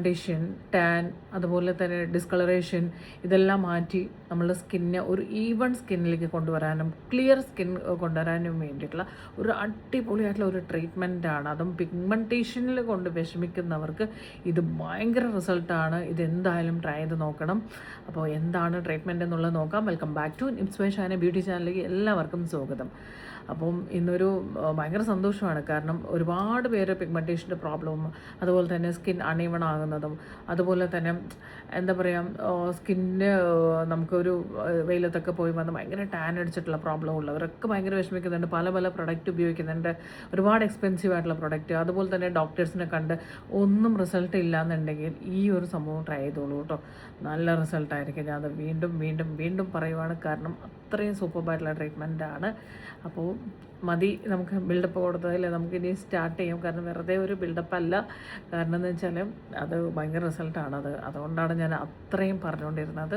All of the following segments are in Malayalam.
കണ്ടീഷൻ, ടാൻ, അതുപോലെ തന്നെ ഡിസ്കളറേഷൻ ഇതെല്ലാം മാറ്റി നമ്മളുടെ സ്കിന്നെ ഒരു ഈവൺ സ്കിന്നിലേക്ക് കൊണ്ടുവരാനും ക്ലിയർ സ്കിൻ കൊണ്ടുവരാനും വേണ്ടിയിട്ടുള്ള ഒരു അടിപൊളിയായിട്ടുള്ള ഒരു ട്രീറ്റ്മെൻറ്റാണ്. അതും പിഗ്മെൻറ്റേഷനിൽ കൊണ്ട് വിഷമിക്കുന്നവർക്ക് ഇത് ഭയങ്കര റിസൾട്ടാണ്. ഇതെന്തായാലും ട്രൈ ചെയ്ത് നോക്കണം. അപ്പോൾ എന്താണ് ട്രീറ്റ്മെൻറ്റ് എന്നുള്ളത് നോക്കാം. Welcome back to Nims Shana beauty ചാനലിലേക്ക് എല്ലാവർക്കും സ്വാഗതം. അപ്പം ഇന്നൊരു ഭയങ്കര സന്തോഷമാണ്. കാരണം ഒരുപാട് പേര് പിഗ്മെൻറ്റേഷൻ്റെ പ്രോബ്ലവും അതുപോലെ തന്നെ സ്കിൻ അൺഈവൺ ആകുന്നതും അതുപോലെ തന്നെ എന്താ പറയുക സ്കിന്ന് നമുക്കൊരു വെയിലത്തൊക്കെ പോയി വന്ന് ഭയങ്കര ടാൻ അടിച്ചിട്ടുള്ള പ്രോബ്ലം ഉള്ളവരൊക്കെ ഭയങ്കര വിഷമിക്കുന്നുണ്ട്. പല പല പ്രൊഡക്റ്റ് ഉപയോഗിക്കുന്നുണ്ട്, ഒരുപാട് എക്സ്പെൻസീവ് ആയിട്ടുള്ള പ്രൊഡക്റ്റ്. അതുപോലെ തന്നെ ഡോക്ടേഴ്സിനെ കണ്ട് ഒന്നും റിസൾട്ട് ഇല്ല എന്നുണ്ടെങ്കിൽ ഈ ഒരു സംഭവം ട്രൈ ചെയ്തോളൂ കേട്ടോ. നല്ല റിസൾട്ടായിരിക്കും. ഞാൻ അത് വീണ്ടും വീണ്ടും വീണ്ടും പറയുവാണ്. കാരണം അത്രയും സൂപ്പർബായിട്ടുള്ള ട്രീറ്റ്മെൻറ്റാണ്. അപ്പോൾ മതി നമുക്ക് ബിൽഡപ്പ് കൊടുത്തതിൽ നമുക്കിനി സ്റ്റാർട്ട് ചെയ്യാം. കാരണം വെറുതെ ഒരു ബിൽഡപ്പ് അല്ല. കാരണം എന്ന് വെച്ചാൽ അത് ഭയങ്കര റിസൾട്ടാണത്. അതുകൊണ്ടാണ് ഞാൻ അത്രയും പറഞ്ഞുകൊണ്ടിരുന്നത്.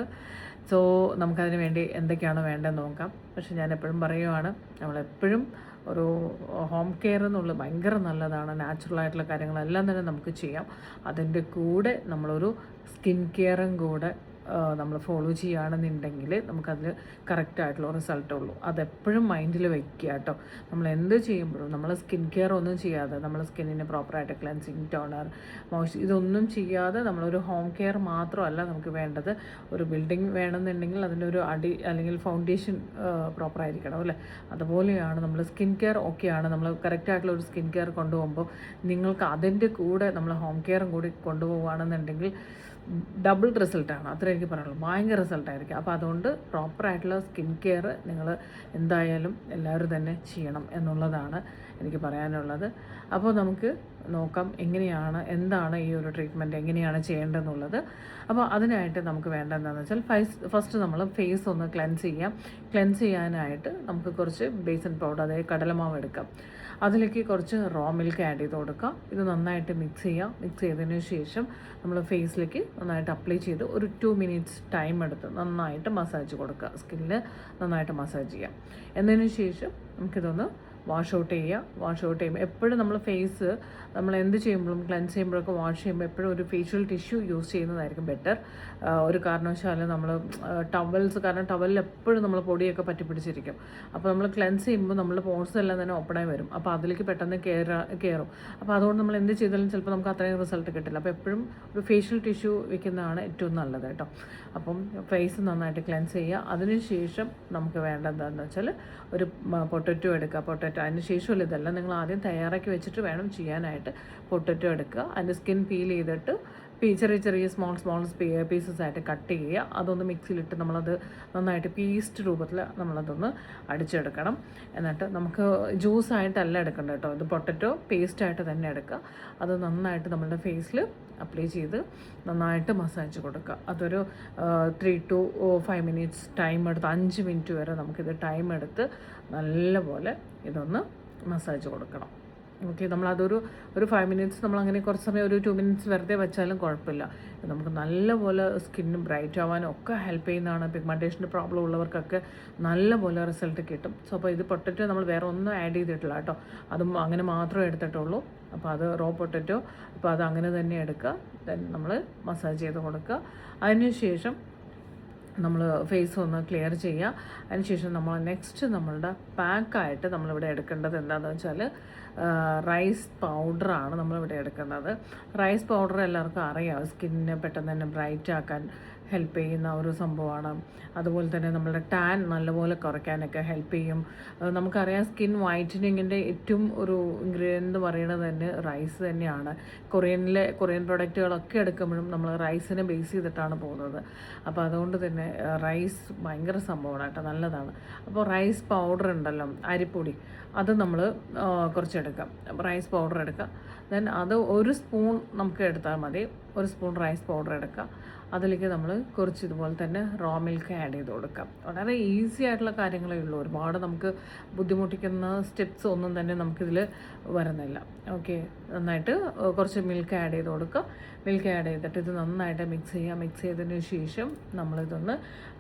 സോ നമുക്കതിന് വേണ്ടി എന്തൊക്കെയാണ് വേണ്ടതെന്ന് നോക്കാം. പക്ഷെ ഞാൻ എപ്പോഴും പറയുവാണ്, നമ്മളെപ്പോഴും ഒരു ഹോം കെയർ എന്നുള്ളത് ഭയങ്കര നല്ലതാണ്. നാച്ചുറലായിട്ടുള്ള കാര്യങ്ങളെല്ലാം തന്നെ നമുക്ക് ചെയ്യാം. അതിൻ്റെ കൂടെ നമ്മളൊരു സ്കിൻ കെയറും കൂടെ നമ്മൾ ഫോളോ ചെയ്യുകയാണെന്നുണ്ടെങ്കിൽ നമുക്കതിൽ കറക്റ്റായിട്ടുള്ള റിസൾട്ട് ഉള്ളൂ. അതെപ്പോഴും മൈൻഡിൽ വയ്ക്കുക കേട്ടോ. നമ്മൾ എന്ത് ചെയ്യുമ്പോഴും നമ്മൾ സ്കിൻ കെയർ ഒന്നും ചെയ്യാതെ, നമ്മൾ സ്കിന്നിന് പ്രോപ്പറായിട്ട് ക്ലെൻസിങ്, ടോണർ, ഇതൊന്നും ചെയ്യാതെ നമ്മളൊരു ഹോം കെയർ മാത്രമല്ല നമുക്ക് വേണ്ടത്. ഒരു ബിൽഡിംഗ് വേണമെന്നുണ്ടെങ്കിൽ അതിൻ്റെ ഒരു അടി അല്ലെങ്കിൽ ഫൗണ്ടേഷൻ പ്രോപ്പറായിരിക്കണം അല്ലേ. അതുപോലെയാണ് നമ്മൾ സ്കിൻ കെയർ ഓക്കെയാണ്. നമ്മൾ കറക്റ്റായിട്ടുള്ള ഒരു സ്കിൻ കെയർ കൊണ്ടുപോകുമ്പോൾ നിങ്ങൾക്ക് അതിൻ്റെ കൂടെ നമ്മൾ ഹോം കെയറും കൂടി കൊണ്ടുപോകുകയാണെന്നുണ്ടെങ്കിൽ ഡബിൾ റിസൾട്ടാണ്. അത്രേ എനിക്ക് പറയുള്ളൂ. ഭയങ്കര റിസൾട്ടായിരിക്കും. അപ്പോൾ അതുകൊണ്ട് പ്രോപ്പറായിട്ടുള്ള സ്കിൻ കെയർ നിങ്ങൾ എന്തായാലും എല്ലാവരും തന്നെ ചെയ്യണം എന്നുള്ളതാണ് എനിക്ക് പറയാനുള്ളത്. അപ്പോൾ നമുക്ക് നോക്കാം എന്താണ് ഈ ഒരു ട്രീറ്റ്മെൻറ്റ് എങ്ങനെയാണ് ചെയ്യേണ്ടതെന്നുള്ളത്. അപ്പോൾ അതിനായിട്ട് നമുക്ക് വേണ്ടത് എന്താണെന്ന് വെച്ചാൽ ഫസ്റ്റ് നമ്മൾ ഫേസ് ഒന്ന് ക്ലെൻസ് ചെയ്യാം. ക്ലെൻസ് ചെയ്യാനായിട്ട് നമുക്ക് കുറച്ച് ബേസൻ പൗഡർ, അതായത് കടലമാവ് എടുക്കാം. അതിലേക്ക് കുറച്ച് റോ മിൽക്ക് ആഡ് ചെയ്ത് കൊടുക്കുക. ഇത് നന്നായിട്ട് മിക്സ് ചെയ്യുക. മിക്സ് ചെയ്തതിന് ശേഷം നമ്മൾ ഫേസിലേക്ക് നന്നായിട്ട് അപ്ലൈ ചെയ്ത് ഒരു 2 മിനിറ്റ്സ് ടൈം എടുത്ത് നന്നായിട്ട് മസാജ് കൊടുക്കുക. സ്കിന്നിൽ നന്നായിട്ട് മസാജ് ചെയ്യാം. എന്നതിന് ശേഷം നമുക്കിതൊന്ന് വാഷ് ഔട്ട് ചെയ്യുമ്പോൾ എപ്പോഴും നമ്മൾ ഫേസ് നമ്മൾ എന്ത് ചെയ്യുമ്പോഴും ക്ലെൻസ് ചെയ്യുമ്പോഴൊക്കെ വാഷ് ചെയ്യുമ്പോൾ എപ്പോഴും ഒരു ഫേഷ്യൽ ടിഷ്യൂ യൂസ് ചെയ്യുന്നതായിരിക്കും ബെറ്റർ. ഒരു കാരണവശാലും നമ്മൾ ടവൽസ്, കാരണം ടവലിൽ എപ്പോഴും നമ്മൾ പൊടിയൊക്കെ പറ്റി പിടിച്ചിരിക്കും. അപ്പോൾ നമ്മൾ ക്ലെൻസ് ചെയ്യുമ്പോൾ നമ്മുടെ പോർസ് എല്ലാം തന്നെ ഓപ്പണായി വരും. അപ്പോൾ അതിലേക്ക് പെട്ടെന്ന് കയറും. അപ്പോൾ അതുകൊണ്ട് നമ്മൾ എന്ത് ചെയ്താലും ചിലപ്പോൾ നമുക്ക് അത്രയും റിസൾട്ട് കിട്ടില്ല. അപ്പോൾ എപ്പോഴും ഒരു ഫേഷ്യൽ ടിഷ്യൂ വെക്കുന്നതാണ് ഏറ്റവും നല്ലത് കേട്ടോ. അപ്പം ഫേസ് നന്നായിട്ട് ക്ലെൻസ് ചെയ്യുക. അതിനുശേഷം നമുക്ക് വേണ്ടത് എന്താണെന്ന് വെച്ചാൽ ഒരു പൊട്ടറ്റോ എടുക്കുക. അതിന് ശേഷമല്ല, ഇതെല്ലാം നിങ്ങൾ ആദ്യം തയ്യാറാക്കി വെച്ചിട്ട് വേണം ചെയ്യാനായിട്ട്. പൊട്ടറ്റോ എടുക്കുക. അതിൻ്റെ സ്കിൻ പീൽ ചെയ്തിട്ട് ചെറിയ ചെറിയ സ്മോൾ പീസസ് ആയിട്ട് കട്ട് ചെയ്യുക. അതൊന്ന് മിക്സിയിലിട്ട് നമ്മളത് നന്നായിട്ട് പേസ്റ്റ് രൂപത്തിൽ നമ്മളതൊന്ന് അടിച്ചെടുക്കണം. എന്നിട്ട് നമുക്ക് ജ്യൂസായിട്ടല്ല എടുക്കേണ്ടത് കേട്ടോ. ഇത് പൊട്ടറ്റോ പേസ്റ്റായിട്ട് തന്നെ എടുക്കുക. അത് നന്നായിട്ട് നമ്മളുടെ ഫേസിൽ അപ്ലൈ ചെയ്ത് നന്നായിട്ട് മസാജ് കൊടുക്കുക. അതൊരു 3 to 5 മിനിറ്റ്സ് ടൈം എടുത്ത് 5 മിനിറ്റ് വരെ നമുക്കിത് ടൈം എടുത്ത് നല്ലപോലെ ഇതൊന്ന് മസാജ് കൊടുക്കണം. ഓക്കെ, നമ്മളതൊരു 5 മിനിറ്റ്സ് നമ്മളങ്ങനെ കുറച്ച് സമയം ഒരു 2 മിനിറ്റ്സ് വെറുതെ വെച്ചാലും കുഴപ്പമില്ല. നമുക്ക് നല്ലപോലെ സ്കിന്നും ബ്രൈറ്റ് ആവാനും ഒക്കെ ഹെൽപ്പ് ചെയ്യുന്നതാണ്. പിഗ്മെൻറ്റേഷൻ്റെ പ്രോബ്ലം ഉള്ളവർക്കൊക്കെ നല്ലപോലെ റിസൾട്ട് കിട്ടും. സോ അപ്പോൾ ഇത് പൊട്ടറ്റോ നമ്മൾ വേറെ ഒന്നും ആഡ് ചെയ്തിട്ടില്ല കേട്ടോ. അതും അങ്ങനെ മാത്രമേ എടുത്തിട്ടുള്ളൂ. അപ്പോൾ അത് റോ പൊട്ടറ്റോ. അപ്പോൾ അത് അങ്ങനെ തന്നെ എടുക്കുക. ദെൻ നമ്മൾ മസാജ് ചെയ്ത് കൊടുക്കുക. അതിനുശേഷം നമ്മൾ ഫേസ് ഒന്ന് ക്ലിയർ ചെയ്യുക. അതിനുശേഷം നമ്മൾ നെക്സ്റ്റ് നമ്മളുടെ പാക്കായിട്ട് നമ്മളിവിടെ എടുക്കേണ്ടത് എന്താണെന്ന് വെച്ചാൽ റൈസ് പൗഡറാണ് നമ്മളിവിടെ എടുക്കുന്നത്. റൈസ് പൗഡർ എല്ലാവർക്കും അറിയാം, സ്കിന്നിനെ പെട്ടെന്ന് തന്നെ ബ്രൈറ്റ് ആക്കാൻ ഹെൽപ്പ് ചെയ്യുന്ന ഒരു സംഭവമാണ്. അതുപോലെ തന്നെ നമ്മളുടെ ടാൻ നല്ലപോലെ കുറയ്ക്കാനൊക്കെ ഹെൽപ്പ് ചെയ്യും. നമുക്കറിയാം സ്കിൻ വൈറ്റനിങ്ങിൻ്റെ ഏറ്റവും ഒരു ഇൻഗ്രീഡിയൻ്റ് എന്ന് പറയുന്നത് തന്നെ റൈസ് തന്നെയാണ്. കൊറിയൻ പ്രൊഡക്റ്റുകളൊക്കെ എടുക്കുമ്പോഴും നമ്മൾ റൈസിനെ ബേസ് ചെയ്തിട്ടാണ് പോകുന്നത്. അപ്പോൾ അതുകൊണ്ട് തന്നെ റൈസ് ഭയങ്കര സംഭവമാണ് കേട്ടോ, നല്ലതാണ്. അപ്പോൾ റൈസ് പൗഡർ ഉണ്ടല്ലോ, അരിപ്പൊടി, അത് നമ്മൾ കുറച്ചെടുക്കാം. റൈസ് പൗഡർ എടുക്കുക. ദെൻ അത് 1 സ്പൂൺ നമുക്ക് എടുത്താൽ മതി. 1 സ്പൂൺ റൈസ് പൗഡർ എടുക്കുക. അതിലേക്ക് നമ്മൾ കുറച്ച് ഇതുപോലെ തന്നെ റോ മിൽക്ക് ആഡ് ചെയ്ത് കൊടുക്കാം. വളരെ ഈസി ആയിട്ടുള്ള കാര്യങ്ങളേ ഉള്ളൂ. ഒരുപാട് നമുക്ക് ബുദ്ധിമുട്ടിക്കുന്ന സ്റ്റെപ്സ് ഒന്നും തന്നെ നമുക്കിതിൽ വരുന്നില്ല. ഓക്കെ, നന്നായിട്ട് കുറച്ച് മിൽക്ക് ആഡ് ചെയ്ത് കൊടുക്കുക. മിൽക്ക് ആഡ് ചെയ്തിട്ട് ഇത് നന്നായിട്ട് മിക്സ് ചെയ്യുക. മിക്സ് ചെയ്തതിന് ശേഷം നമ്മളിതൊന്ന്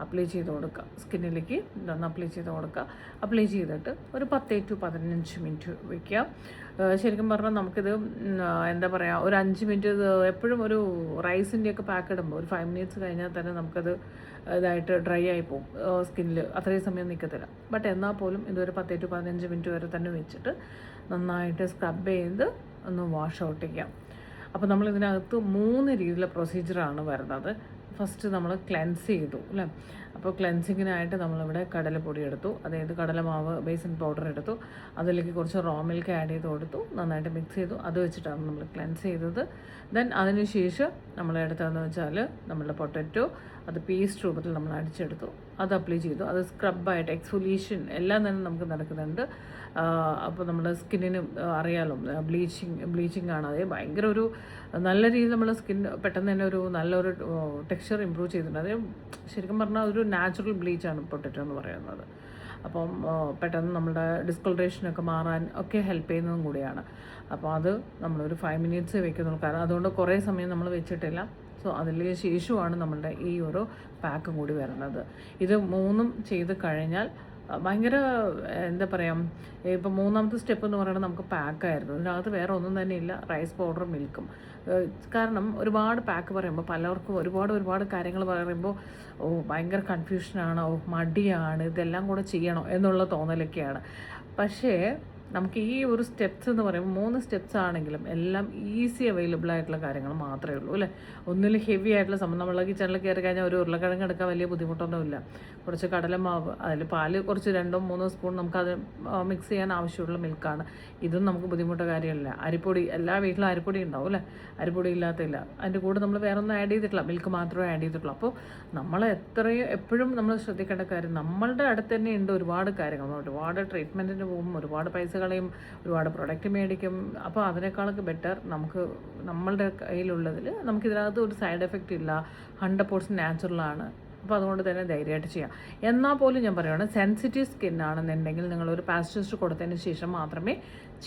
അപ്ലൈ ചെയ്ത് കൊടുക്കുക. സ്കിന്നിലേക്ക് ഇതൊന്ന് അപ്ലൈ ചെയ്ത് കൊടുക്കുക. അപ്ലൈ ചെയ്തിട്ട് ഒരു 10 to 15 മിനിറ്റ് വയ്ക്കുക. ശരിക്കും പറഞ്ഞാൽ നമുക്കിത് എന്താ പറയുക, ഒരു 5 മിനിറ്റ് എപ്പോഴും ഒരു റൈസിൻ്റെയൊക്കെ പാക്ക് ഇടുമ്പോൾ ഒരു 5 മിനിറ്റ്സ് കഴിഞ്ഞാൽ തന്നെ നമുക്കത് ഇതായിട്ട് ഡ്രൈ ആയി പോകും സ്കിന്നിൽ, അത്രയും സമയം നിൽക്കത്തില്ല. ബട്ട് എന്നാൽ പോലും ഇതൊരു 10 to 15 മിനിറ്റ് വരെ തന്നെ വെച്ചിട്ട് നന്നായിട്ട് സ്ക്രബ് ചെയ്ത് ഒന്ന് വാഷ് ഔട്ട് ചെയ്യാം. അപ്പോൾ നമ്മളിതിനകത്ത് 3 രീതിയിലുള്ള പ്രൊസീജിയറാണ് വരുന്നത്. ഫസ്റ്റ് നമ്മൾ ക്ലെൻസ് ചെയ്തു അല്ലേ. അപ്പോൾ ക്ലെൻസിങ്ങിനായിട്ട് നമ്മളിവിടെ കടലപ്പൊടി എടുത്തു, അതായത് കടലമാവ് ബേസൻ പൗഡർ എടുത്തു, അതിലേക്ക് കുറച്ച് റോ മിൽക്ക് ആഡ് ചെയ്ത് കൊടുത്തു, നന്നായിട്ട് മിക്സ് ചെയ്തു. അത് വെച്ചിട്ടാണ് നമ്മൾ ക്ലെൻസ് ചെയ്തത്. ദെൻ അതിന് ശേഷം നമ്മൾ എടുത്തതെന്ന് വെച്ചാൽ നമ്മളുടെ പൊട്ടറ്റോ അത് പേസ്റ്റ് രൂപത്തിൽ നമ്മൾ അടിച്ചെടുത്തു, അത് അപ്ലൈ ചെയ്തു. അത് സ്ക്രബായിട്ട് എക്സ്ഫോലിയേഷൻ എല്ലാം തന്നെ നമുക്ക് നടക്കുന്നുണ്ട്. അപ്പോൾ നമ്മുടെ സ്കിന്നിന് അറിയാലോ ബ്ലീച്ചിങ് ആണ്. അത് ഭയങ്കര ഒരു നല്ല രീതിയിൽ നമ്മുടെ സ്കിൻ പെട്ടെന്ന് തന്നെ ഒരു നല്ലൊരു ടെക്സ്ചർ ഇമ്പ്രൂവ് ചെയ്തിട്ടുണ്ട്. അത് ശരിക്കും പറഞ്ഞാൽ ഒരു നാച്ചുറൽ ബ്ലീച്ചാണ് പൊട്ടറ്റോ എന്ന് പറയുന്നത്. അപ്പം പെട്ടെന്ന് നമ്മുടെ ഡിസ്കളറേഷനൊക്കെ മാറാൻ ഒക്കെ ഹെൽപ്പ് ചെയ്യുന്നതും കൂടിയാണ്. അപ്പോൾ അത് നമ്മളൊരു 5 മിനിറ്റ്സ് വെക്കുന്നുള്ളൂ, കാരണം അതുകൊണ്ട് കുറേ സമയം നമ്മൾ വെച്ചിട്ടില്ല. സോ അതിൽ ശേഷമാണ് നമ്മളുടെ ഈ ഒരു പാക്കും കൂടി വരുന്നത്. ഇത് 3ഉം ചെയ്ത് കഴിഞ്ഞാൽ ഭയങ്കര എന്താ പറയുക, ഇപ്പോൾ 3ാമത്തെ സ്റ്റെപ്പ് എന്ന് പറയുന്നത് നമുക്ക് പാക്കായിരുന്നു. ഇതിനകത്ത് വേറെ ഒന്നും തന്നെ ഇല്ല, റൈസ് പൗഡറും മിൽക്കും. കാരണം ഒരുപാട് പാക്ക് പറയുമ്പോൾ പലർക്കും ഒരുപാട് കാര്യങ്ങൾ പറയുമ്പോൾ ഭയങ്കര കൺഫ്യൂഷനാണ്, മടിയാണ്, ഇതെല്ലാം കൂടെ ചെയ്യണോ എന്നുള്ള തോന്നലൊക്കെയാണ്. പക്ഷേ നമുക്ക് ഈ ഒരു സ്റ്റെപ്സ് എന്ന് പറയുമ്പോൾ 3 സ്റ്റെപ്സ് ആണെങ്കിലും എല്ലാം ഈസി അവൈലബിൾ ആയിട്ടുള്ള കാര്യങ്ങൾ മാത്രമേ ഉള്ളൂ അല്ലേ. ഒന്നിലും ഹെവി ആയിട്ടുള്ള സംഭവം, നമ്മൾ കിച്ചണിൽ കയറി കഴിഞ്ഞാൽ ഒരു ഉരുളക്കിഴങ്ങ് എടുക്കാൻ വലിയ ബുദ്ധിമുട്ടൊന്നുമില്ല. കുറച്ച് കടലമാവ്, അതിൽ പാല് കുറച്ച് 2-3 സ്പൂൺ നമുക്കത് മിക്സ് ചെയ്യാൻ ആവശ്യമുള്ള മിൽക്കാണ്. ഇതും നമുക്ക് ബുദ്ധിമുട്ട കാര്യമല്ല. അരിപ്പൊടി, എല്ലാ വീട്ടിലും അരിപ്പൊടി ഉണ്ടാവും അല്ലേ, അരിപ്പൊടി ഇല്ലാത്തില്ല. അതിൻ്റെ കൂടെ നമ്മൾ വേറെ ഒന്നും ആഡ് ചെയ്തിട്ടില്ല, മിൽക്ക് മാത്രമേ ആഡ് ചെയ്തിട്ടുള്ളൂ. അപ്പോൾ നമ്മൾ എപ്പോഴും നമ്മൾ ശ്രദ്ധിക്കേണ്ട കാര്യം, നമ്മളുടെ അടുത്ത് തന്നെ ഉണ്ട് ഒരുപാട് കാര്യങ്ങൾ. ഒരുപാട് ട്രീറ്റ്മെൻറ്റിന് പോകും, ഒരുപാട് പൈസ കളയും, ഒരുപാട് പ്രൊഡക്റ്റ് മേടിക്കും. അപ്പോൾ അതിനേക്കാളൊക്കെ ബെറ്റർ നമുക്ക് നമ്മളുടെ കയ്യിലുള്ളതിൽ നമുക്കിതിനകത്ത് ഒരു സൈഡ് എഫക്റ്റ് ഇല്ല, 100% നാച്ചുറലാണ്. അപ്പോൾ അതുകൊണ്ട് തന്നെ ധൈര്യമായിട്ട് ചെയ്യാം. എന്നാൽ പോലും ഞാൻ പറയുകയാണ്, സെൻസിറ്റീവ് സ്കിന്നാണെന്നുണ്ടെങ്കിൽ നിങ്ങളൊരു പാച്ച് ടെസ്റ്റ് കൊടുത്തതിന് ശേഷം മാത്രമേ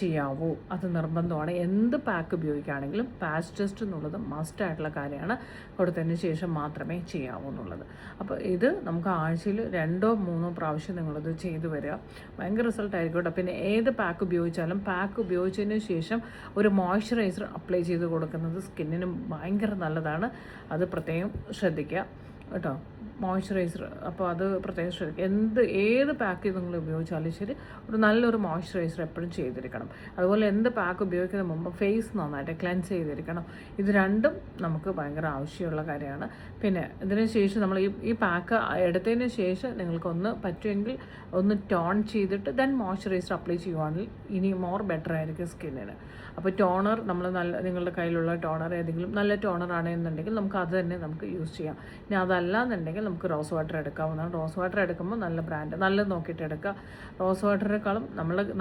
ചെയ്യാവൂ. അത് നിർബന്ധമാണ്. എന്ത് പാക്ക് ഉപയോഗിക്കുകയാണെങ്കിലും പാച്ച് ടെസ്റ്റ് എന്നുള്ളത് മസ്റ്റായിട്ടുള്ള കാര്യമാണ്. കൊടുത്തതിന് ശേഷം മാത്രമേ ചെയ്യാവൂ എന്നുള്ളത്. അപ്പോൾ ഇത് നമുക്ക് ആഴ്ചയിൽ 2-3 പ്രാവശ്യം നിങ്ങളിത് ചെയ്തു വരിക, ഭയങ്കര റിസൾട്ട് ആയിരിക്കും. പിന്നെ ഏത് പാക്ക് ഉപയോഗിച്ചാലും പാക്ക് ഉപയോഗിച്ചതിന് ശേഷം ഒരു മോയ്സ്ചറൈസർ അപ്ലൈ ചെയ്ത് കൊടുക്കുന്നത് സ്കിന്നിന് ഭയങ്കര നല്ലതാണ്. അത് പ്രത്യേകം ശ്രദ്ധിക്കുക കേട്ടോ, മോയ്സ്ചറൈസർ. അപ്പോൾ അത് പ്രത്യേകം ശ്രദ്ധിക്കുക. ഏത് പാക്ക് നിങ്ങൾ ഉപയോഗിച്ചാലും ശരി, ഒരു നല്ലൊരു മോയ്സ്ചറൈസർ എപ്പോഴും ചെയ്തിരിക്കണം. അതുപോലെ എന്ത് പാക്ക് ഉപയോഗിക്കുന്നതിന് മുമ്പ് ഫേസ് നന്നായിട്ട് ക്ലെൻസ് ചെയ്തിരിക്കണം. ഇത് രണ്ടും നമുക്ക് ഭയങ്കര ആവശ്യമുള്ള കാര്യമാണ്. പിന്നെ ഇതിന് ശേഷം നമ്മൾ ഈ പാക്ക് എടുത്തതിന് ശേഷം നിങ്ങൾക്കൊന്ന് പറ്റുമെങ്കിൽ ഒന്ന് ടോൺ ചെയ്തിട്ട് ദെൻ മോയ്സ്ചറൈസർ അപ്ലൈ ചെയ്യുവാണെങ്കിൽ ഇനി മോർ ബെറ്റർ ആയിരിക്കും സ്കിന്നിന്. അപ്പോൾ ടോണർ നിങ്ങളുടെ കയ്യിലുള്ള ടോണർ ഏതെങ്കിലും നല്ല ടോണർ ആണെന്നുണ്ടെങ്കിൽ നമുക്ക് അത് തന്നെ നമുക്ക് യൂസ് ചെയ്യാം. ഇനി അതല്ല എന്നുണ്ടെങ്കിൽ നമുക്ക് റോസ് വാട്ടർ എടുക്കാവുന്നതാണ്. റോസ് വാട്ടർ എടുക്കുമ്പോൾ നല്ല ബ്രാൻഡ് നല്ലത് നോക്കിയിട്ട് എടുക്കുക. റോസ് വാട്ടറിനേക്കാളും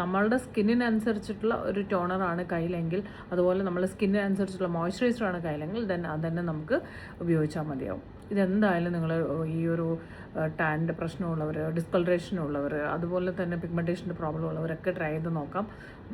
നമ്മളുടെ സ്കിന്നിനനുസരിച്ചിട്ടുള്ള ഒരു ടോണറാണ് കയ്യിലെങ്കിൽ, അതുപോലെ നമ്മുടെ സ്കിന്നിനനുസരിച്ചുള്ള മോയ്സ്ചറൈസറാണ് കയ്യിലെങ്കിൽ ദെൻ അതന്നെ നമുക്ക് ഉപയോഗിച്ചാൽ മതിയാവും. ഇതെന്തായാലും നിങ്ങൾ ഈ ഒരു ടാനിൻ്റെ പ്രശ്നമുള്ളവർ, ഡിസ്കളറേഷനുള്ളവർ, അതുപോലെ തന്നെ പിഗ്മെൻറ്റേഷൻ്റെ പ്രോബ്ലം ഉള്ളവരൊക്കെ ട്രൈ ചെയ്ത് നോക്കാം.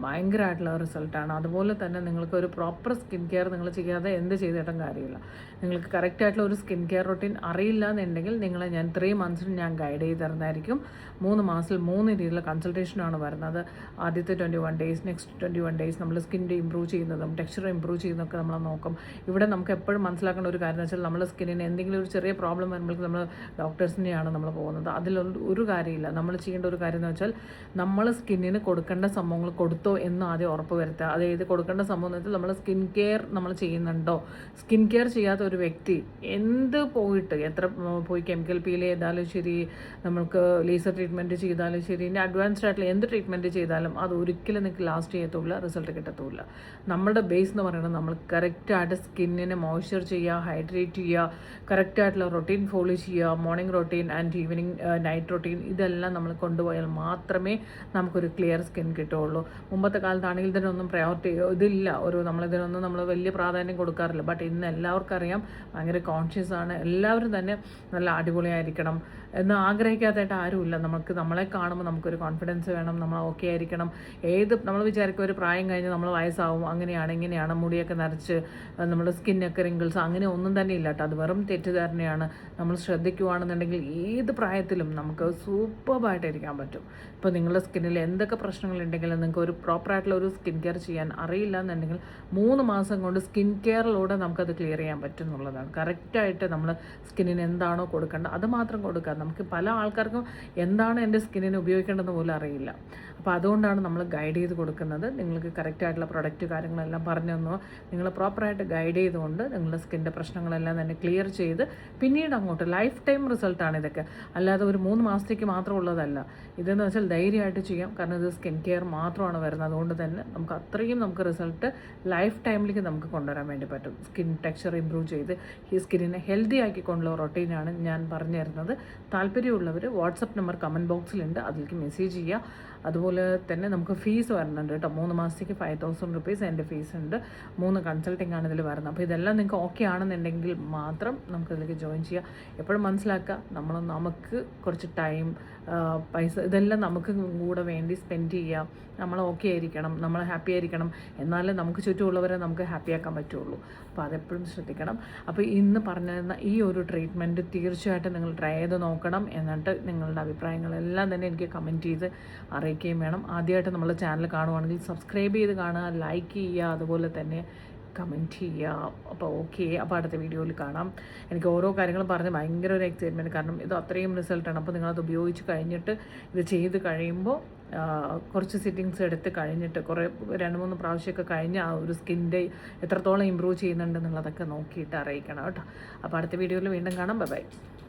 ഭയങ്കരമായിട്ടുള്ള റിസൾട്ടാണ്. അതുപോലെ തന്നെ നിങ്ങൾക്ക് ഒരു പ്രോപ്പർ സ്കിൻ കെയർ നിങ്ങൾ ചെയ്യാതെ എന്ത് ചെയ്തിട്ടും കാര്യമില്ല. നിങ്ങൾക്ക് കറക്റ്റായിട്ടുള്ള ഒരു സ്കിൻ കെയർ റൊട്ടീൻ അറിയില്ല എന്നുണ്ടെങ്കിൽ നിങ്ങളെ ഞാൻ 3 മന്ത്സിന് ഞാൻ ഗൈഡ് ചെയ്ത് തരുന്നതായിരിക്കും. 3 മാസത്തിൽ 3 രീതിയിലുള്ള കൺസൾട്ടേഷനാണ് വരുന്നത്. ആദ്യത്തെ 21 ഡേയ്സ്, നെക്സ്റ്റ് 21 ഡേയ്സ് നമ്മൾ സ്കിൻ്റെ ഇമ്പ്രൂവ് ചെയ്യുന്നതും ടെക്സ്ചർ ഇമ്പ്രൂവ് ചെയ്യുന്നതൊക്കെ നമ്മൾ നോക്കും. ഇവിടെ നമുക്ക് എപ്പോഴും മനസ്സിലാക്കേണ്ട ഒരു കാര്യം എന്ന് വെച്ചാൽ നമ്മുടെ സ്കിന്നിന് എന്തെങ്കിലും ഒരു ചെറിയ പ്രോബ്ലം വരുമ്പോഴേക്കും നമ്മൾ ഡോക്ടേഴ്സിനെയാണ് നമ്മൾ പോകുന്നത്. അതിലൊരു കാര്യമില്ല. നമ്മൾ ചെയ്യേണ്ട ഒരു കാര്യം എന്ന് വെച്ചാൽ നമ്മൾ സ്കിന്നിന് കൊടുക്കേണ്ട സംഭവങ്ങൾ കൊടുത്തോ എന്ന് ആദ്യം ഉറപ്പ് വരുത്തുക. അതായത് കൊടുക്കേണ്ട സംഭവം എന്ന് വെച്ചാൽ നമ്മൾ സ്കിൻ കെയർ നമ്മൾ ചെയ്യുന്നുണ്ടോ. സ്കിൻ കെയർ ചെയ്യാത്ത ഒരു വ്യക്തി എത്ര പോയി കെമിക്കൽ പീൽ ചെയ്താലും ശരി, നമ്മൾക്ക് ലേസർ ട്രീറ്റ്മെൻറ്റ് ചെയ്താലും ശരി, ഇനി അഡ്വാൻസ്ഡ് ആയിട്ടുള്ള എന്ത് ട്രീറ്റ്മെൻറ്റ് ചെയ്താലും അത് ഒരിക്കലും നിങ്ങൾക്ക് ലാസ്റ്റ് ചെയ്യത്തുമില്ല, റിസൾട്ട് കിട്ടത്തുമില്ല. നമ്മുടെ ബേസ് എന്ന് പറയുന്നത് നമ്മൾ കറക്റ്റായിട്ട് സ്കിന്നിനെ മോയ്സ്ചർ ചെയ്യുക, ഹൈഡ്രേറ്റ് ചെയ്യുക, കറക്റ്റായിട്ടുള്ള റൊട്ടീൻ ഫോളോ ചെയ്യുക, morning routine and evening night routine, ഇതെല്ലാം നമ്മൾ കൊണ്ടുപോയാൽ മാത്രമേ നമുക്കൊരു ക്ലിയർ സ്കിൻ കിട്ടുകയുള്ളൂ. മുമ്പത്തെ കാലത്താണെങ്കിൽ ഇതിനൊന്നും പ്രയോറിറ്റി ഇതില്ല, നമ്മളിതിനൊന്നും നമ്മൾ വലിയ പ്രാധാന്യം കൊടുക്കാറില്ല. ബട്ട് ഇന്ന് എല്ലാവർക്കും അറിയാം, ഭയങ്കര കോൺഷ്യസ് ആണ് എല്ലാവരും തന്നെ. നല്ല അടിപൊളിയായിരിക്കണം എന്ന് ആഗ്രഹിക്കാത്തതായിട്ട് ആരുമില്ല. നമ്മളെ കാണുമ്പോൾ നമുക്കൊരു കോൺഫിഡൻസ് വേണം, നമ്മൾ ഓക്കെ ആയിരിക്കണം. നമ്മൾ വിചാരിക്കും ഒരു പ്രായം കഴിഞ്ഞ് നമ്മൾ വയസ്സാവും, അങ്ങനെയാണ് ഇങ്ങനെയാണ്, മുടിയൊക്കെ നരച്ച് നമ്മുടെ സ്കിന്നൊക്കെ റിങ്കിൾസ്, അങ്ങനെ ഒന്നും തന്നെ ഇല്ല കേട്ടോ. അത് വെറും ജോർണിയാണ്. നമ്മൾ ശ്രദ്ധിക്കുകയാണെന്നുണ്ടെങ്കിൽ ഏത് പ്രായത്തിലും നമുക്ക് സൂപ്പർബായിട്ടിരിക്കാൻ പറ്റും. ഇപ്പോൾ നിങ്ങളുടെ സ്കിന്നിൽ എന്തൊക്കെ പ്രശ്നങ്ങളുണ്ടെങ്കിലും നിങ്ങൾക്ക് ഒരു പ്രോപ്പറായിട്ടുള്ള ഒരു സ്കിൻ കെയർ ചെയ്യാൻ അറിയില്ല എന്നുണ്ടെങ്കിൽ 3 മാസം കൊണ്ട് സ്കിൻ കെയറിലൂടെ നമുക്കത് ക്ലിയർ ചെയ്യാൻ പറ്റും എന്നുള്ളതാണ്. കറക്റ്റായിട്ട് നമ്മൾ സ്കിന്നിന് എന്താണോ കൊടുക്കേണ്ടത് അത് മാത്രം കൊടുക്കുക. നമുക്ക് പല ആൾക്കാർക്കും എന്താണ് എൻ്റെ സ്കിന്നിന് ഉപയോഗിക്കേണ്ടതെന്ന് പോലും അറിയില്ല. അപ്പോൾ അതുകൊണ്ടാണ് നമ്മൾ ഗൈഡ് ചെയ്ത് കൊടുക്കുന്നത്. നിങ്ങൾക്ക് കറക്റ്റായിട്ടുള്ള പ്രൊഡക്റ്റ് കാര്യങ്ങളെല്ലാം പറഞ്ഞു തന്നു നിങ്ങൾ പ്രോപ്പറായിട്ട് ഗൈഡ് ചെയ്തുകൊണ്ട് നിങ്ങളുടെ സ്കിൻ്റെ പ്രശ്നങ്ങളെല്ലാം തന്നെ ക്ലിയർ ചെയ്ത് പിന്നീട് അങ്ങോട്ട് ലൈഫ് ടൈം റിസൾട്ടാണ് ഇതൊക്കെ. അല്ലാതെ ഒരു 3 മാസത്തേക്ക് മാത്രമുള്ളതല്ല. ഇതെന്ന് വെച്ചാൽ ധൈര്യമായിട്ട് ചെയ്യാം. കാരണം ഇത് സ്കിൻ കെയർ മാത്രമാണ് വരുന്നത്. അതുകൊണ്ട് തന്നെ നമുക്ക് അത്രയും നമുക്ക് റിസൾട്ട് ലൈഫ് ടൈമിലേക്ക് നമുക്ക് കൊണ്ടുവരാൻ വേണ്ടി പറ്റും. സ്കിൻ ടെക്സ്ചർ ഇമ്പ്രൂവ് ചെയ്ത് ഈ സ്കിന്നിനെ ഹെൽത്തി ആക്കിക്കൊണ്ടുള്ള റൊട്ടീനാണ് ഞാൻ പറഞ്ഞു തരുന്നത്. താല്പര്യമുള്ളവർ വാട്സപ്പ് നമ്പർ കമൻറ്റ് ബോക്സിലുണ്ട്, അതിലേക്ക് മെസ്സേജ് ചെയ്യുക. അതുപോലെ തന്നെ നമുക്ക് ഫീസ് വരുന്നുണ്ട് കേട്ടോ. 3 മാസത്തേക്ക് 5000 റുപ്പീസ് എൻ്റെ ഫീസ് ഉണ്ട്. 3 കൺസൾട്ടിംഗ് ആണ് ഇതിൽ വരുന്നത്. അപ്പോൾ ഇതെല്ലാം നിങ്ങൾക്ക് ഓക്കെ ആണെന്നുണ്ടെങ്കിൽ മാത്രം നമുക്കിതിലേക്ക് ജോയിൻ ചെയ്യാം. എപ്പോഴും മനസ്സിലാക്കുക, നമുക്ക് കുറച്ച് ടൈം, പൈസ ഇതെല്ലാം നമുക്ക് കൂടെ വേണ്ടി സ്പെൻഡ് ചെയ്യാം. നമ്മൾ ഓക്കെ ആയിരിക്കണം, നമ്മൾ ഹാപ്പി ആയിരിക്കണം, എന്നാലേ നമുക്ക് ചുറ്റുമുള്ളവരെ നമുക്ക് ഹാപ്പി ആക്കാൻ പറ്റുള്ളൂ. അപ്പോൾ അതെപ്പോഴും ശ്രദ്ധിക്കണം. അപ്പോൾ ഇന്ന് പറഞ്ഞിരുന്ന ഈ ഒരു ട്രീറ്റ്മെൻറ്റ് തീർച്ചയായിട്ടും നിങ്ങൾ ട്രൈ ചെയ്ത് നോക്കണം. എന്നിട്ട് നിങ്ങളുടെ അഭിപ്രായങ്ങളെല്ലാം തന്നെ എനിക്ക് കമൻറ്റ് ചെയ്ത് അറിയിക്കുകയും വേണം. ആദ്യമായിട്ട് നമ്മൾ ചാനൽ കാണുവാണെങ്കിൽ സബ്സ്ക്രൈബ് ചെയ്ത് കാണുക, ലൈക്ക് ചെയ്യുക, അതുപോലെ തന്നെ കമൻറ്റ് ചെയ്യുക. അപ്പോൾ ഓക്കെ, അപ്പോൾ അടുത്ത വീഡിയോയിൽ കാണാം. എനിക്ക് ഓരോ കാര്യങ്ങളും പറഞ്ഞ് ഭയങ്കര ഒരു എക്സൈറ്റ്മെൻറ്റ്, കാരണം ഇത് അത്രയും റിസൾട്ടാണ്. അപ്പോൾ നിങ്ങളത് ഉപയോഗിച്ച് കഴിഞ്ഞിട്ട് ഇത് ചെയ്ത് കഴിയുമ്പോൾ കുറച്ച് സിറ്റിങ്സ് എടുത്ത് കഴിഞ്ഞിട്ട് 2-3 പ്രാവശ്യമൊക്കെ കഴിഞ്ഞ് ആ ഒരു സ്കിൻ്റെ എത്രത്തോളം ഇമ്പ്രൂവ് ചെയ്യുന്നുണ്ടെന്നുള്ളതൊക്കെ നോക്കിയിട്ട് അറിയിക്കണം കേട്ടോ. അപ്പോൾ അടുത്ത വീഡിയോയിൽ വീണ്ടും കാണാം. ബൈ.